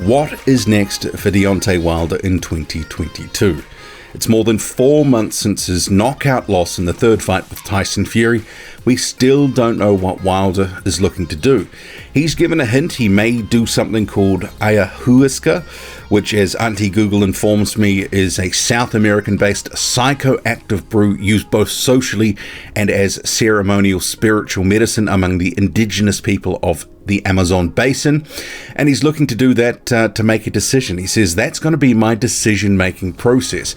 What is next for Deontay Wilder in 2022? It's more than 4 months since his knockout loss in the third fight with Tyson Fury. We still don't know what Wilder is looking to do. He's given a hint he may do something called ayahuasca, which, as Auntie Google informs me, is a South American-based psychoactive brew used both socially and as ceremonial spiritual medicine among the indigenous people of the Amazon basin, and he's looking to do that to make a decision. He says, that's going to be my decision-making process.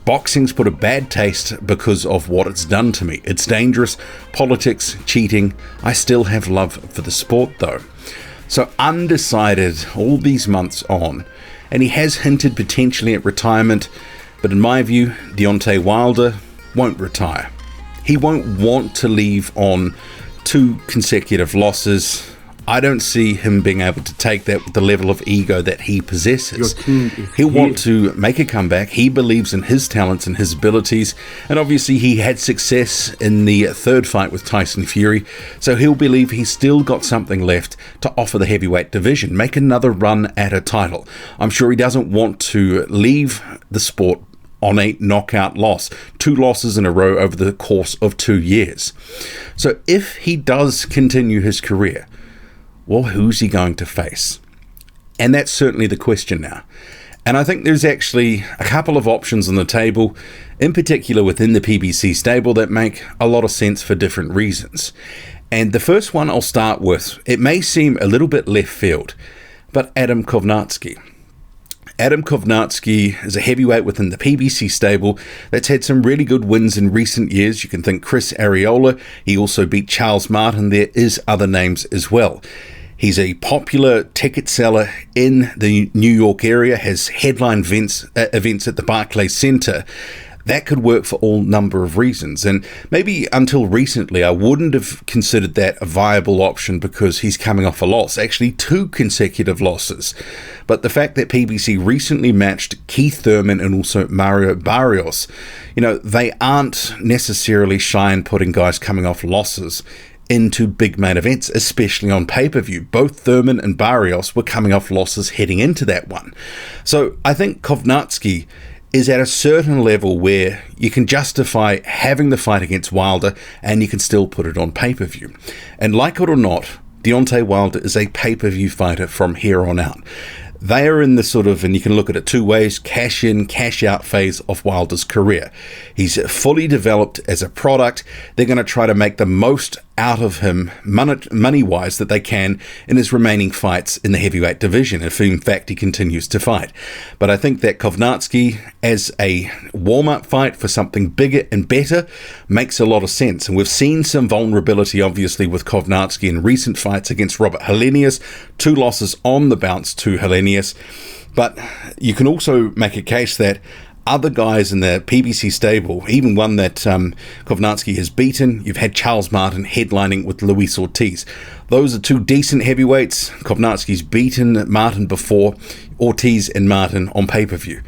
Boxing's put a bad taste because of what it's done to me. It's dangerous, politics, cheating. I still have love for the sport though. So undecided all these months on, and he has hinted potentially at retirement, but in my view, Deontay Wilder won't retire. He won't want to leave on 2 consecutive losses. I don't see him being able to take that with the level of ego that he possesses. He'll want to make a comeback. He believes in his talents and his abilities, and obviously he had success in the third fight with Tyson Fury, so he'll believe he's still got something left to offer the heavyweight division, make another run at a title. I'm sure he doesn't want to leave the sport on a knockout loss, 2 losses in a row over the course of 2 years. So if he does continue his career, well, who's he going to face? And that's certainly the question now. And I think there's actually a couple of options on the table, in particular within the PBC stable, that make a lot of sense for different reasons. And the first one I'll start with, it may seem a little bit left field, but Adam Kownacki. Adam Kownacki is a heavyweight within the PBC stable that's had some really good wins in recent years. You can think Chris Arreola. He also beat Charles Martin. There is other names as well. He's a popular ticket seller in the New York area, has headline events at the Barclays Center. That could work for all number of reasons. And maybe until recently, I wouldn't have considered that a viable option because he's coming off a loss, actually 2 consecutive losses. But the fact that PBC recently matched Keith Thurman and also Mario Barrios, they aren't necessarily shy in putting guys coming off losses into big main events, especially on pay-per-view. Both Thurman and Barrios were coming off losses heading into that one. So I think Kownacki is at a certain level where you can justify having the fight against Wilder and you can still put it on pay-per-view. And like it or not, Deontay Wilder is a pay-per-view fighter from here on out. They are in the sort of, and you can look at it 2 ways, cash in, cash out phase of Wilder's career. He's fully developed as a product. They're going to try to make the most out of him money-wise that they can in his remaining fights in the heavyweight division, if in fact he continues to fight. But I think that Kownacki, as a warm-up fight for something bigger and better, makes a lot of sense. And we've seen some vulnerability, obviously, with Kownacki in recent fights against Robert Helenius, 2 losses on the bounce to Helenius. But you can also make a case that other guys in the PBC stable, even one that Kownacki has beaten, you've had Charles Martin headlining with Luis Ortiz. Those are 2 decent heavyweights. Kownacki's beaten Martin before, Ortiz and Martin on pay-per-view.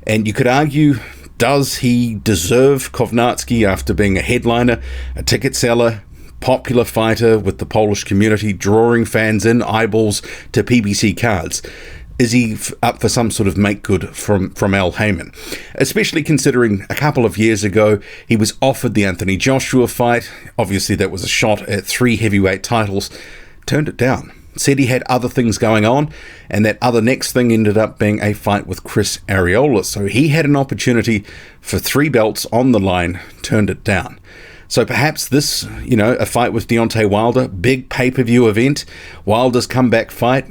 And you could argue, does he deserve Kownacki after being a headliner, a ticket seller, popular fighter with the Polish community, drawing fans in, eyeballs to PBC cards? Is he up for some sort of make good from Al Heyman? Especially considering a couple of years ago, he was offered the Anthony Joshua fight. Obviously, that was a shot at 3 heavyweight titles. Turned it down. Said he had other things going on, and that other next thing ended up being a fight with Chris Arreola. So he had an opportunity for 3 belts on the line, turned it down. So perhaps this, a fight with Deontay Wilder, big pay-per-view event, Wilder's comeback fight,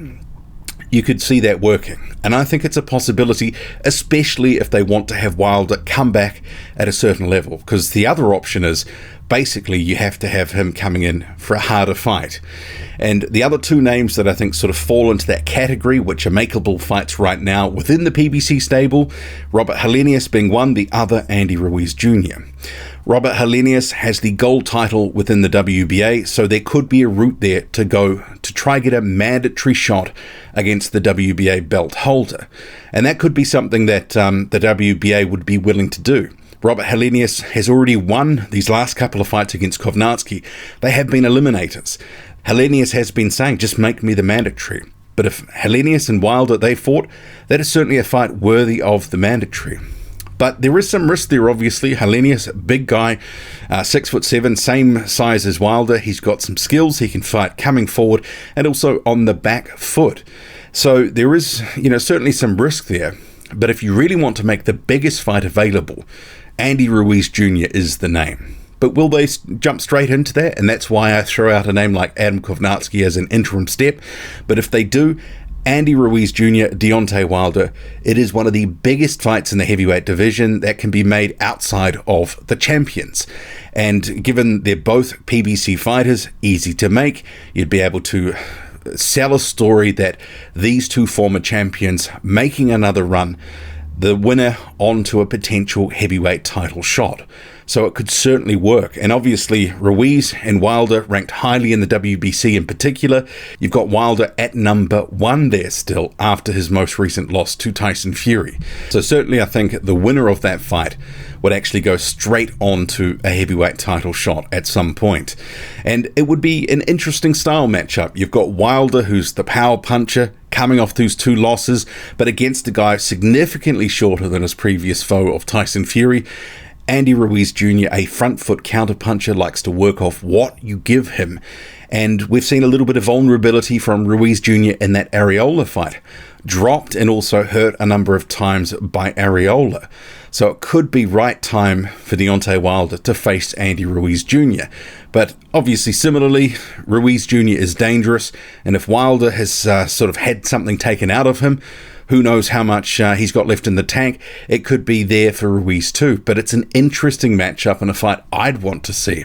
you could see that working. And I think it's a possibility, especially if they want to have Wilder come back at a certain level. Because the other option is, basically, you have to have him coming in for a harder fight. And the other 2 names that I think sort of fall into that category, which are makeable fights right now within the PBC stable, Robert Helenius being one, the other Andy Ruiz Jr. Robert Helenius has the gold title within the WBA, so there could be a route there to go to try get a mandatory shot against the WBA belt holder. And that could be something that the WBA would be willing to do. Robert Helenius has already won these last couple of fights against Kownacki. They have been eliminators. Helenius has been saying, just make me the mandatory. But if Helenius and Wilder, they fought, that is certainly a fight worthy of the mandatory. But there is some risk there, obviously. Helenius, big guy, 6'7", same size as Wilder. He's got some skills. He can fight coming forward and also on the back foot. So there is, certainly some risk there. But if you really want to make the biggest fight available, Andy Ruiz Jr. is the name. But will they jump straight into that? And that's why I throw out a name like Adam Kovnarski as an interim step. But if they do, Andy Ruiz Jr., Deontay Wilder, it is one of the biggest fights in the heavyweight division that can be made outside of the champions. And given they're both PBC fighters, easy to make, you'd be able to sell a story that these two former champions making another run, the winner onto a potential heavyweight title shot. So it could certainly work. And obviously Ruiz and Wilder ranked highly in the WBC in particular. You've got Wilder at number 1 there still after his most recent loss to Tyson Fury. So certainly I think the winner of that fight would actually go straight on to a heavyweight title shot at some point. And it would be an interesting style matchup. You've got Wilder, who's the power puncher, coming off those 2 losses, but against a guy significantly shorter than his previous foe of Tyson Fury. Andy Ruiz Jr., a front foot counterpuncher, likes to work off what you give him. And we've seen a little bit of vulnerability from Ruiz Jr. in that Areola fight. Dropped and also hurt a number of times by Areola. So it could be right time for Deontay Wilder to face Andy Ruiz Jr. But obviously, similarly, Ruiz Jr. is dangerous. And if Wilder has sort of had something taken out of him, who knows how much he's got left in the tank. It could be there for Ruiz too. But it's an interesting matchup and a fight I'd want to see.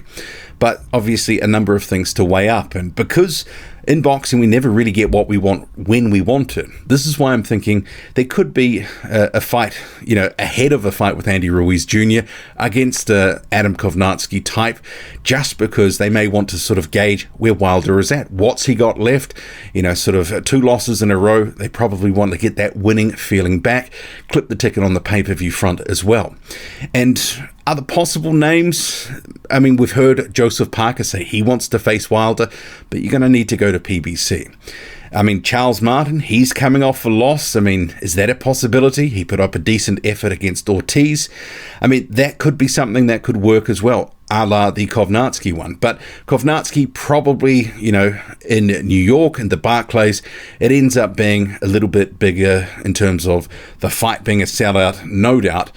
But obviously a number of things to weigh up. And because in boxing we never really get what we want when we want it, this is why I'm thinking there could be a fight, ahead of a fight with Andy Ruiz Jr. against Adam Kovnarski type, just because they may want to sort of gauge where Wilder is at. What's he got left? Sort of 2 losses in a row. They probably want to get that winning feeling back. Clip the ticket on the pay-per-view front as well. And other possible names, we've heard Joseph Parker say he wants to face Wilder, but you're going to need to go to PBC. Charles Martin, he's coming off a loss. Is that a possibility? He put up a decent effort against Ortiz. That could be something that could work as well, a la the Kovnarski one. But Kovnarski probably, in New York and the Barclays, it ends up being a little bit bigger in terms of the fight being a sellout, no doubt.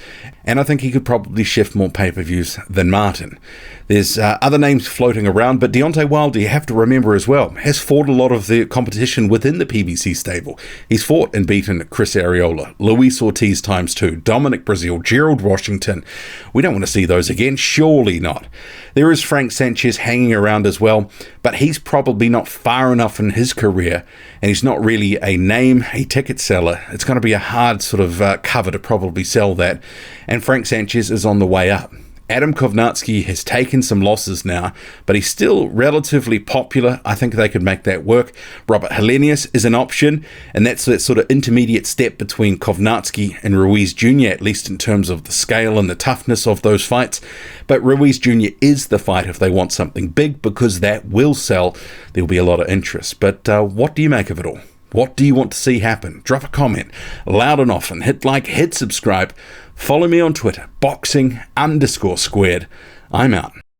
And I think he could probably shift more pay-per-views than Martin. There's other names floating around, but Deontay Wilder, you have to remember as well, has fought a lot of the competition within the PBC stable. He's fought and beaten Chris Areola, Luis Ortiz ×2, Dominic Breazeale, Gerald Washington. We don't want to see those again, surely not. There is Frank Sanchez hanging around as well, but he's probably not far enough in his career, and he's not really a name, a ticket seller. It's going to be a hard sort of cover to probably sell that, and Frank Sanchez is on the way up. Adam Kovnarski has taken some losses now, but he's still relatively popular. I think they could make that work. Robert Helenius is an option, and that's that sort of intermediate step between Kovnarski and Ruiz Jr., at least in terms of the scale and the toughness of those fights. But Ruiz Jr. is the fight if they want something big, because that will sell. There'll be a lot of interest. But what do you make of it all? What do you want to see happen? Drop a comment loud and often. Hit like, hit subscribe. Follow me on Twitter, boxing_squared. I'm out.